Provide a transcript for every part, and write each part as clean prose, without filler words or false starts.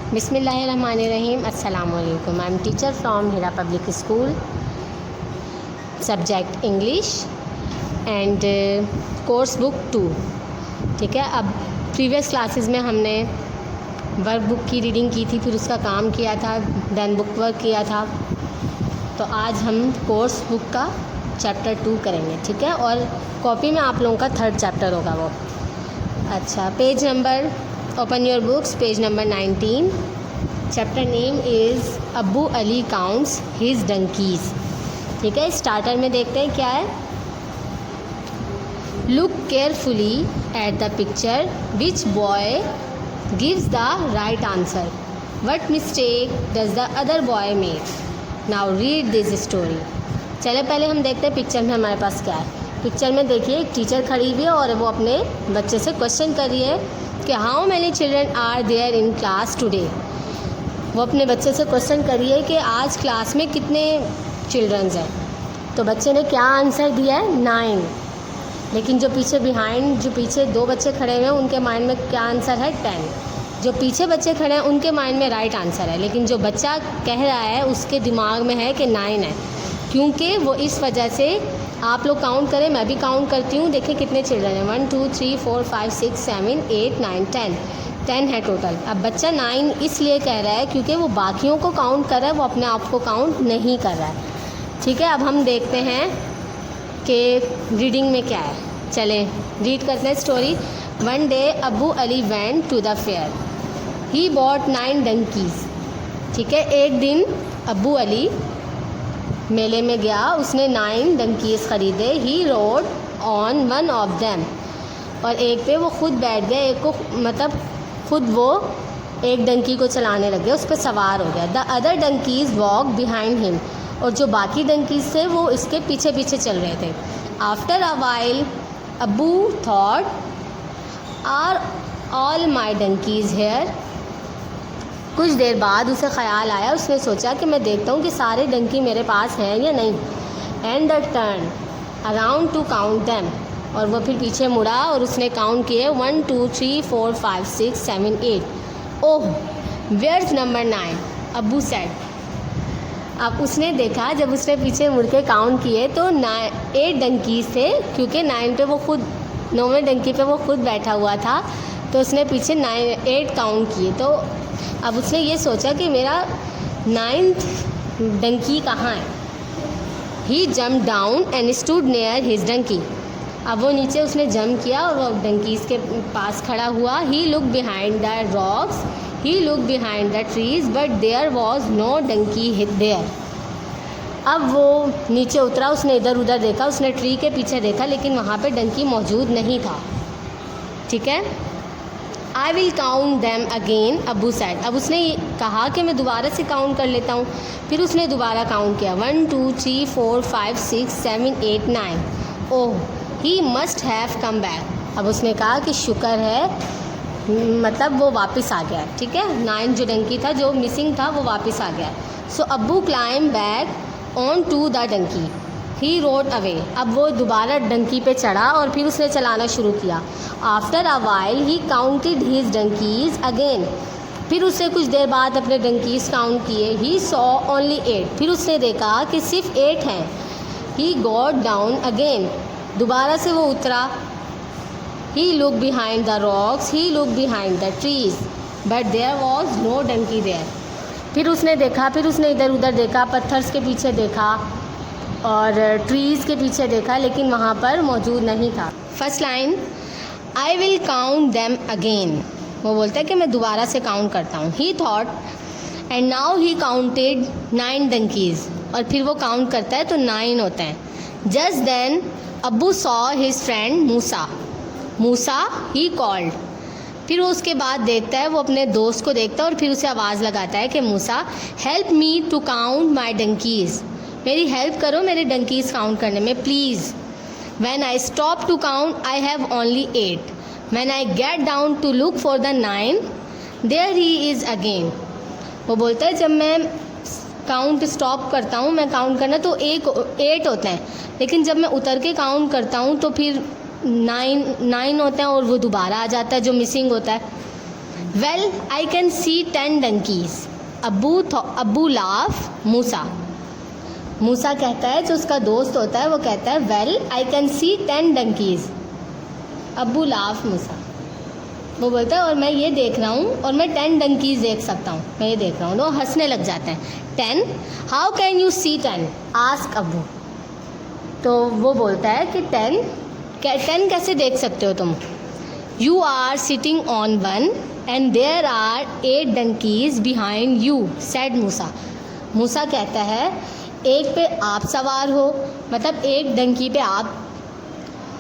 बिस्मिल्लाहिर्रहमानिर्रहीम। अस्सलाम वालेकुम। I am teacher from Hira public school, subject English and course book 2। ठीक है, अब प्रीवियस क्लासेस में हमने वर्क बुक की रीडिंग की थी, फिर उसका काम किया था, देन बुक वर्क किया था। तो आज हम कोर्स बुक का चैप्टर 2 करेंगे। ठीक है, और कॉपी में आप लोगों का 3rd चैप्टर होगा वो। अच्छा, page number, open your books, page number 19। Chapter name is Abbu Ali counts his डंकीज़। ठीक है, स्टार्टर में देखते हैं क्या है। Look carefully at the picture, which boy gives the right answer, what mistake does the other boy make. Now read this story. चले पहले हम देखते हैं पिक्चर में हमारे पास क्या है। पिक्चर में देखिए एक टीचर खड़ी हुई है और वो अपने बच्चे से क्वेश्चन कर रही है कि how many children are there in class today. वो अपने बच्चे से क्वेश्चन कर रही है कि आज क्लास में कितने चिल्ड्रंस हैं। तो बच्चे ने क्या आंसर दिया है, 9। लेकिन जो पीछे 2 बच्चे खड़े हुए हैं उनके माइंड में क्या आंसर है, 10। जो पीछे बच्चे खड़े हैं उनके माइंड में राइट आंसर है, लेकिन जो बच्चा कह रहा है उसके दिमाग में है कि 9 है। क्योंकि वो इस वजह से, आप लोग काउंट करें, मैं भी काउंट करती हूँ। देखिए कितने चिल्ड्रन हैं, 1 2 3 4 5 6 7 8 9 10 है टोटल। अब बच्चा 9 इसलिए कह रहा है क्योंकि वो बाकियों को काउंट कर रहा है, वो अपने आप को काउंट नहीं कर रहा है। ठीक है, अब हम देखते हैं कि रीडिंग में क्या है। चलें रीड करते हैं story. One day Abbu Ali went to the fair, he bought 9 donkeys. ठीक है, एक दिन अब्बू अली मेले में गया, उसने 9 डंकीज़ ख़रीदे। He rode on one of them, और एक पे वो खुद बैठ गया, एक को मतलब खुद वो एक डंकी को चलाने लग गया, उस पर सवार हो गया। The other donkeys walk behind him, और जो बाकी डंकीज़ थे वो इसके पीछे पीछे चल रहे थे। After a while Abu thought, are all my donkeys here. कुछ देर बाद उसे ख़याल आया, उसने सोचा कि मैं देखता हूँ कि सारे डंकी मेरे पास हैं या नहीं। And the turn around two count them, और वो फिर पीछे मुड़ा और उसने काउंट किए 1 2 3 4 5 6 7 8। ओह, वेयर्स नंबर 9, अब्बू सेड। अब उसने देखा, जब उसने पीछे मुड़ के काउंट किए तो 8 डंकीज़ थे, क्योंकि 9वें डंकी पे वो खुद बैठा हुआ था, तो उसने पीछे 8 काउंट किए। तो अब उसने ये सोचा कि मेरा 9th डंकी कहाँ है। He jump down and stood near his donkey. अब वो नीचे उसने जंप किया और वो डंकीज़ के पास खड़ा हुआ। He look behind the rocks, he look behind the trees, but there was no donkey there. अब वो नीचे उतरा, उसने इधर उधर देखा, उसने ट्री के पीछे देखा, लेकिन वहाँ पे डंकी मौजूद नहीं था। ठीक है, I will count them again, अब्बू सैड। अब उसने कहा कि मैं दोबारा से काउंट कर लेता हूँ। फिर उसने दोबारा काउंट किया 1 2 3 4 5 6 7 8 9। ओह, he must have come back. अब उसने कहा कि शुक्र है, मतलब वो वापस आ गया। ठीक है, 9 जो डंकी था, जो मिसिंग था, वो वापस आ गया। So Abbu climb back on to the donkey, he rode away. अब वो दोबारा डंकी पे चढ़ा और फिर उसने चलाना शुरू किया। After a while he counted his donkeys again. फिर उसने कुछ देर बाद अपने डंकीज़ काउंट किए। He saw only 8। फिर उसने देखा कि सिर्फ 8 हैं। He got down again. दोबारा से वो उतरा। He look behind the rocks, he look behind the trees, but there was no donkey there. फिर उसने देखा, फिर उसने इधर उधर देखा, पत्थर्स के पीछे देखा और ट्रीज़ के पीछे देखा, लेकिन वहाँ पर मौजूद नहीं था। First line, I will count them again. वो बोलता है कि मैं दोबारा से काउंट करता हूँ। ही thought, and now he counted 9 डंकीज़। और फिर वो काउंट करता है तो 9 होते हैं। जस्ट देन अब्बू saw his friend Musa he called. फिर वो उसके बाद देखता है, वो अपने दोस्त को देखता है और फिर उसे आवाज़ लगाता है कि Musa, help me to count my donkeys. मेरी हेल्प करो मेरे डंकीज़ काउंट करने में, please. When I stop to count, I have only 8. When I get down to look for the 9, there he is again. वो बोलता है जब मैं काउंट स्टॉप करता हूँ, मैं काउंट करना, तो 8 होते हैं, लेकिन जब मैं उतर के काउंट करता हूँ तो फिर 9 होते हैं और वो दोबारा आ जाता है जो मिसिंग होता है। Well I can see 10 donkeys. अब्बू लाफ मूसा. मूसा कहता है, जो उसका दोस्त होता है वो कहता है well I can see 10 donkeys. अब्बू लाफ मूसा. वो बोलता है और मैं ये देख रहा हूँ और मैं 10 donkeys देख सकता हूँ, मैं ये देख रहा हूँ. वो हंसने लग जाते हैं. 10 how can you see 10 ask Abbu. तो वो बोलता है कि 10 कैसे देख सकते हो तुम. You are sitting on one and there are 8 donkeys behind you said Musa. Musa कहता है एक पे आप सवार हो, मतलब एक डंकी पे आप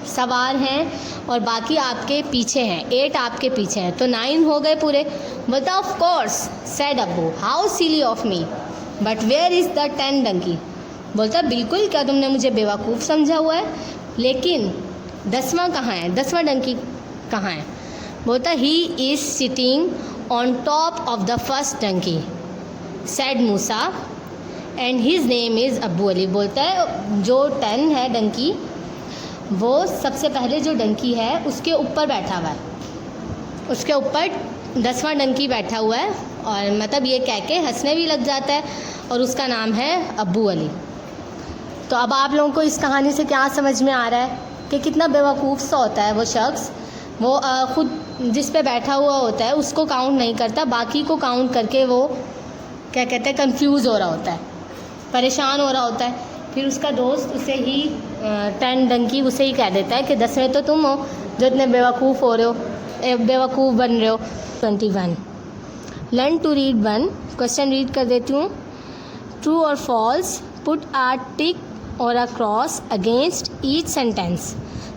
सवार हैं और बाकी आपके पीछे हैं, 8 आपके पीछे हैं, तो 9 हो गए पूरे. बोलता of course said Abbu how silly of me but where is the 10 donkey. बोलता बिल्कुल, क्या तुमने मुझे बेवकूफ़ समझा हुआ है, लेकिन 10वां कहाँ है, 10वां डंकी कहाँ है. बोलता he is sitting on top of the first donkey said Musa and his name is Abbu Ali. बोलता है जो 10 है डंकी, वो सबसे पहले जो डंकी है उसके ऊपर बैठा हुआ है, उसके ऊपर 10वां डंकी बैठा हुआ है, और मतलब ये कह के हंसने भी लग जाता है, और उसका नाम है अब्बू अली. तो अब आप लोगों को इस कहानी से क्या समझ में आ रहा है कि कितना बेवकूफ़ सा होता है वो शख्स. वो ख़ुद जिस पे बैठा हुआ होता है उसको काउंट नहीं करता, बाकी को काउंट करके वो क्या कहते हैं कंफ्यूज हो रहा होता है, परेशान हो रहा होता है. फिर उसका दोस्त उसे ही 10 डंकी उसे ही कह देता है कि 10वें तो तुम हो जो इतने बेवकूफ़ हो रहे हो, बेवकूफ़ बन रहे हो. 21 learn to read 1. Question read कर देती हूँ. ट्रू और फॉल्स पुट आ टिक और a cross against each sentence.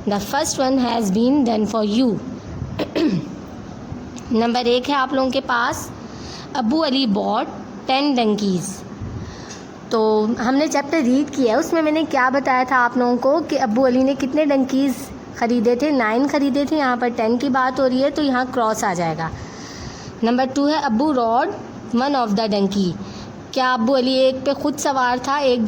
The first one has been done for you. Number 1 है आप लोगों के पास अब्बू अली बॉट 10 donkeys. तो हमने चैप्टर रीड किया है, उसमें मैंने क्या बताया था आप लोगों को कि अब्बू अली ने कितने डंकीज़ ख़रीदे थे, 9 ख़रीदे थे. यहाँ पर 10 की बात हो रही है तो यहाँ क्रॉस आ जाएगा. नंबर 2 है अब्बू रॉड 1 ऑफ द डंकी. क्या अब्बू अली एक पे खुद सवार था, एक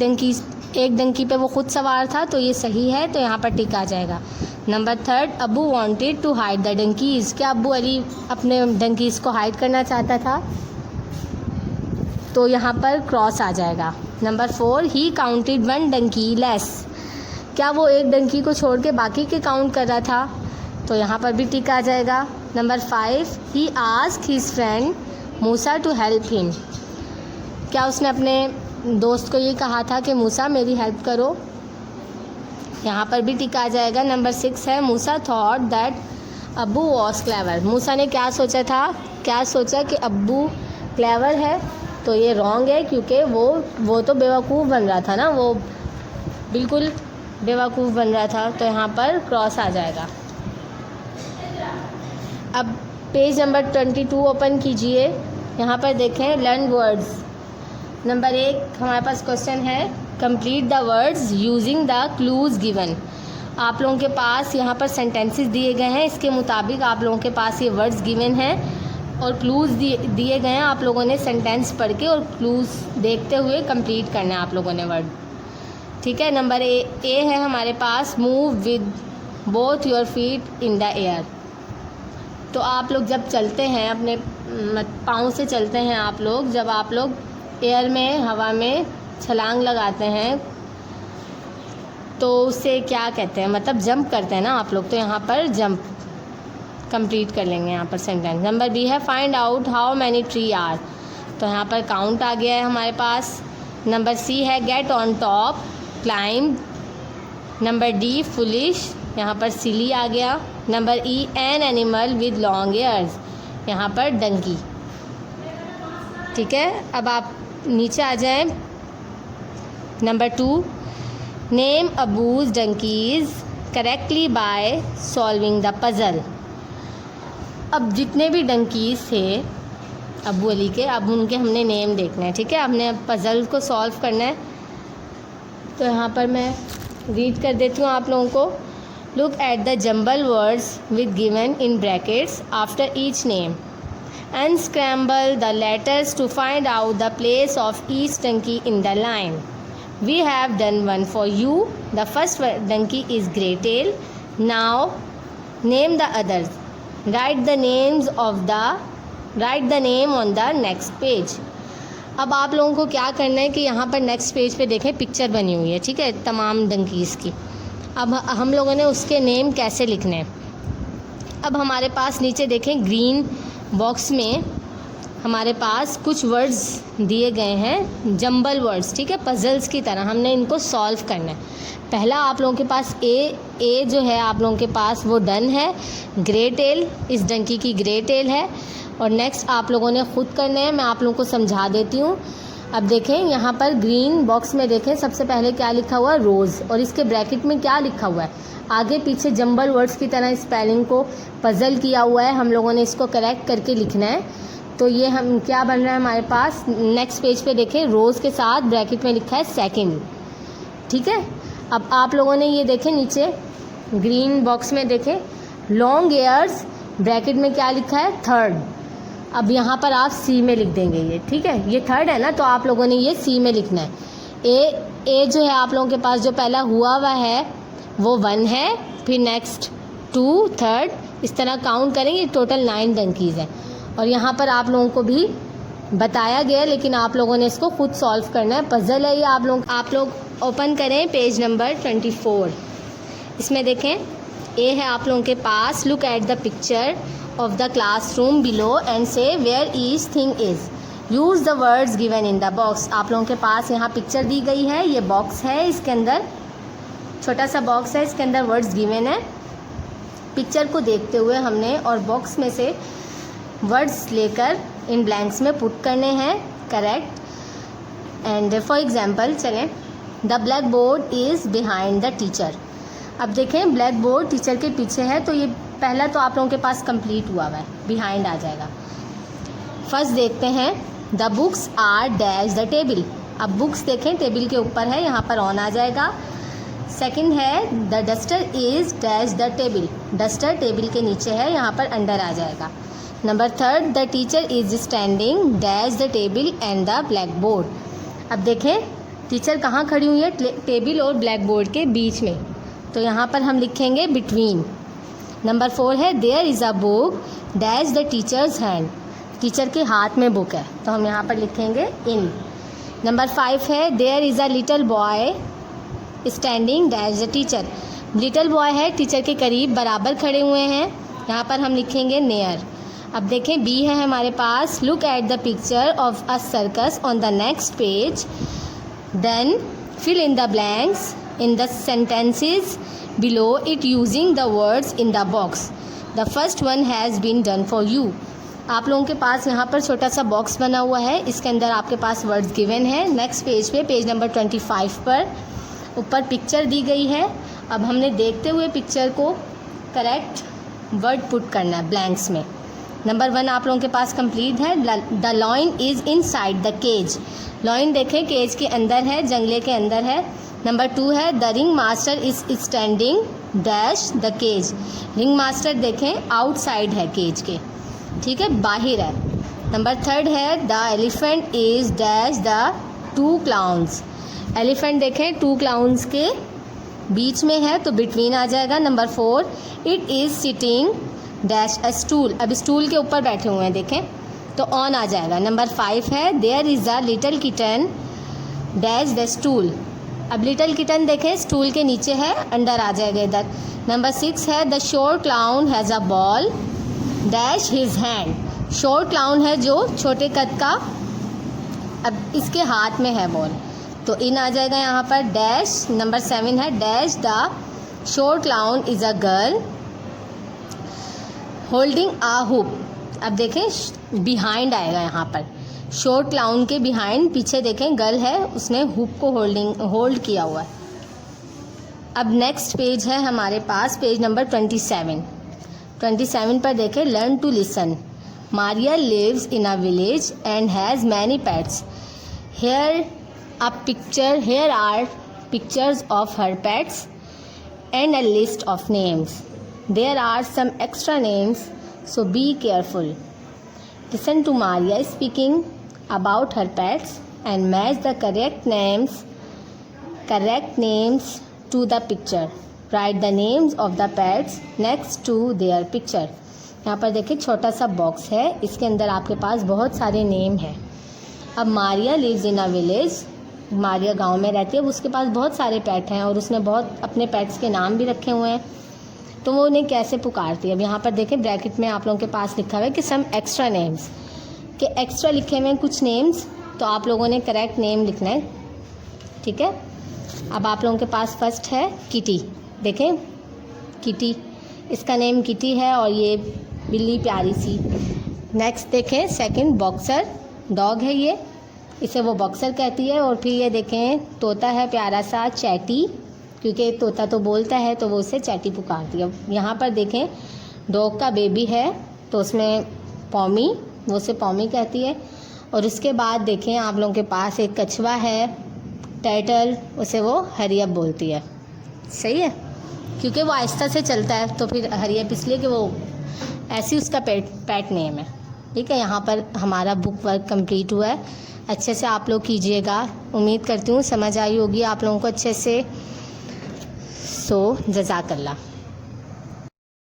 डंकी पे वो खुद सवार था, तो ये सही है, तो यहाँ पर टिक आ जाएगा. नंबर 3 अब्बू वांटेड टू हाइड द डंकीज़. क्या अब्बू अली अपने डंकीज़ को हाइड करना चाहता था, तो यहाँ पर क्रॉस आ जाएगा. Number 4 he counted 1 donkey less. क्या वो एक डंकी को छोड़ के बाकी के काउंट कर रहा था, तो यहाँ पर भी टिक आ जाएगा. Number 5 he asked his friend Musa to help him. क्या उसने अपने दोस्त को ये कहा था कि मूसा मेरी हेल्प करो, यहाँ पर भी टिक आ जाएगा. नंबर 6 है मूसा थॉट दैट अब्बू वॉज क्लेवर. मूसा ने क्या सोचा था, क्या सोचा कि अब्बू क्लेवर है, तो ये रॉन्ग है, क्योंकि वो तो बेवकूफ़ बन रहा था ना, वो बिल्कुल बेवकूफ़ बन रहा था, तो यहाँ पर क्रॉस आ जाएगा. अब पेज नंबर 22 ओपन कीजिए. यहाँ पर देखें लर्न वर्ड्स. नंबर 1 हमारे पास क्वेश्चन है complete the words using the clues given. आप लोगों के पास यहाँ पर सेंटेंसेस दिए गए हैं, इसके मुताबिक आप लोगों के पास ये वर्ड्स गिवन हैं और क्लूज़ दिए गए हैं. आप लोगों ने सेंटेंस पढ़ के और क्लूज़ देखते हुए कंप्लीट करना है आप लोगों ने वर्ड. ठीक है. नंबर ए है हमारे पास move with both your feet in the air. तो आप लोग जब चलते हैं अपने पाँव से चलते हैं, आप लोग जब आप लोग एयर में हवा में छलांग लगाते हैं तो उसे क्या कहते हैं, मतलब जंप करते हैं ना आप लोग, तो यहाँ पर जंप कंप्लीट कर लेंगे यहाँ पर सेंटेंस. नंबर बी है find out how many tree are. तो यहाँ पर काउंट आ गया है हमारे पास. नंबर सी है get on top climb. Number D foolish, यहाँ पर सिली आ गया. Number E an animal with long ears, यहाँ पर डंकी. ठीक है. अब आप नीचे आ जाएं. Number 2 name Abu's donkeys correctly by solving the puzzle. अब जितने भी डंकीज़ थे अब्बू अली के, अब उनके हमने नेम देखने हैं. ठीक है. हमने पज़ल को सॉल्व करना है, तो यहाँ पर मैं रीड कर देती हूँ आप लोगों को. Look at the jumble words with given in brackets after each name and scramble the letters to find out the place of each donkey in the line. We have done one for you. The first donkey is Greytail. Now name the others. Write the names of the right the name on the next page. अब आप लोगों को क्या करना है कि यहाँ पर नेक्स्ट पेज पे देखें पिक्चर बनी हुई है, ठीक है, तमाम डंकीज़ की। अब हम लोगों ने उसके नेम कैसे लिखने हैं। अब हमारे पास नीचे देखें ग्रीन बॉक्स में हमारे पास कुछ वर्ड्स दिए गए हैं, जंबल वर्ड्स, ठीक है, पजल्स की तरह। हमने इनको सॉल्व करना है। पहला आप लोगों के पास ए जो है आप लोगों के पास वो डन है, ग्रे टेल, इस डंकी की ग्रे टेल है। और नेक्स्ट आप लोगों ने ख़ुद करने हैं, मैं आप लोगों को समझा देती हूँ। अब देखें यहाँ पर ग्रीन बॉक्स में देखें सबसे पहले क्या लिखा हुआ है, रोज़, और इसके ब्रैकेट में क्या लिखा हुआ है, आगे पीछे जंबल वर्ड्स की तरह स्पेलिंग को पजल किया हुआ है। हम लोगों ने इसको करेक्ट करके लिखना है। तो ये हम क्या बन रहा है हमारे पास, नेक्स्ट पेज पे देखें रोज़ के साथ ब्रैकेट में लिखा है सेकंड, ठीक है। अब आप लोगों ने ये देखें नीचे ग्रीन बॉक्स में देखें लॉन्ग एयर्स, ब्रैकेट में क्या लिखा है, थर्ड। अब यहाँ पर आप सी में लिख देंगे ये, ठीक है, ये थर्ड है ना, तो आप लोगों ने ये सी में लिखना है। ए जो है आप लोगों के पास जो पहला हुआ है वो 1 है, फिर नेक्स्ट 2, थर्ड, इस तरह काउंट करेंगे, टोटल 9 डंकीज़ हैं। और यहाँ पर आप लोगों को भी बताया गया, लेकिन आप लोगों ने इसको खुद सॉल्व करना है। पजल है ये, आप लोग ओपन करें पेज नंबर 24। इसमें देखें ए है आप लोगों के पास, look at the picture of the classroom below and say where each thing is, use the words given in the box. आप लोगों के पास यहाँ पिक्चर दी गई है, ये बॉक्स है, इसके अंदर छोटा सा बॉक्स है, इसके अंदर वर्ड्स गिवन है। पिक्चर को देखते हुए हमने और बॉक्स में से वर्ड्स लेकर इन ब्लैंक्स में पुट करने हैं, करेक्ट। एंड फॉर एग्जांपल चलें, the black board is behind the teacher. अब देखें ब्लैक बोर्ड टीचर के पीछे है, तो ये पहला तो आप लोगों के पास कंप्लीट हुआ है, बिहाइंड आ जाएगा। फर्स्ट देखते हैं, the books are dash the table. अब बुक्स देखें टेबल के ऊपर है, यहाँ पर ऑन आ जाएगा। सेकंड है the duster is dash the table, duster table के नीचे है, यहाँ पर अंडर आ जाएगा। Number third, the teacher is standing dash the table and the black board. अब देखें टीचर कहाँ खड़ी हुई है, टेबल और ब्लैक बोर्ड के बीच में, तो यहाँ पर हम लिखेंगे बिटवीन। नंबर 4 है there is a book dash the teacher's hand, teacher के हाथ में बुक है, तो हम यहाँ पर लिखेंगे इन। नंबर 5 है there is a little boy standing dash the teacher, little boy है टीचर के करीब बराबर खड़े हुए हैं, यहाँ पर हम लिखेंगे नियर। अब देखें बी है हमारे पास, look at the picture of a circus on the next page, then fill in the blanks in the sentences below it using the words in the box, the first one has been done for you. आप लोगों के पास यहाँ पर छोटा सा box बना हुआ है, इसके अंदर आपके पास वर्ड्स गिवन है। नेक्स्ट पेज पे पेज नंबर 25 पर ऊपर पिक्चर दी गई है। अब हमने देखते हुए पिक्चर को करेक्ट वर्ड पुट करना है ब्लैंक्स में। नंबर 1 आप लोगों के पास कंप्लीट है, the lion is inside the cage, lion देखें केज के अंदर है, जंगले के अंदर है। नंबर 2 है the ring master is standing dash the cage, ring master देखें आउटसाइड है केज के, ठीक है, बाहर है। नंबर 3 है the elephant is dash the 2 clowns, elephant देखें 2 क्लाउन्स के बीच में है, तो बिटवीन आ जाएगा। Number 4 it is sitting dash a stool, अब स्टूल के ऊपर बैठे हुए हैं देखें, तो ऑन आ जाएगा। नंबर 5 है there is a little kitten dash the stool, अब लिटिल किटन देखें स्टूल के नीचे है, अंडर आ जाएगा इधर। नंबर 6 है the short clown has a ball dash his hand, short clown है जो छोटे कद का, अब इसके हाथ में है बॉल, तो इन आ जाएगा यहाँ पर डैश। नंबर 7 है dash the short clown is a girl holding a hoop, अब देखें बिहाइंड आएगा यहाँ पर, शॉर्ट क्लाउन के बिहाइंड पीछे देखें गर्ल है, उसने हुप को होल्ड किया हुआ है। अब नेक्स्ट पेज है हमारे पास पेज नंबर 27 पर देखें learn to listen, Maria lives in a village and has many pets, here are pictures of her pets and a list of names. There are some extra names, so be careful. Listen to Maria speaking about her pets and match the correct names to the picture. Write the names of the pets next to their picture. यहाँ पर देखिए छोटा सा box है, इसके अंदर आपके पास बहुत सारे नेम हैं। अब Maria lives in a village, Maria गांव में रहती है, उसके पास बहुत सारे पेट हैं और उसने बहुत अपने पेट्स के नाम भी रखे हुए हैं, तो वो उन्हें कैसे पुकारती है। अब यहाँ पर देखें ब्रैकेट में आप लोगों के पास लिखा हुआ है कि सम एक्स्ट्रा नेम्स, कि एक्स्ट्रा लिखे हुए हैं कुछ नेम्स, तो आप लोगों ने करेक्ट नेम लिखना है, ठीक है। अब आप लोगों के पास फर्स्ट है किटी, देखें किटी, इसका नेम किटी है और ये बिल्ली प्यारी सी। नेक्स्ट देखें सेकंड बॉक्सर, डॉग है ये, इसे वो बॉक्सर कहती है। और फिर ये देखें तोता है प्यारा सा, चैटी, क्योंकि तोता तो बोलता है तो वो उसे चैटी पुकारती है। यहाँ पर देखें डॉग का बेबी है तो उसमें पॉमी, वो उसे पॉमी कहती है। और उसके बाद देखें आप लोगों के पास एक कछुआ है टर्टल, उसे वो हरी अप बोलती है, सही है, क्योंकि वो आहिस्ता से चलता है तो फिर हरी अप इसलिए कि वो ऐसी उसका पेट नेम है, ठीक है। यहाँ पर हमारा बुक वर्क कंप्लीट हुआ है, अच्छे से आप लोग कीजिएगा, उम्मीद करती हूँ समझ आई होगी आप लोगों को अच्छे से। सो जज़ाकल्लाह।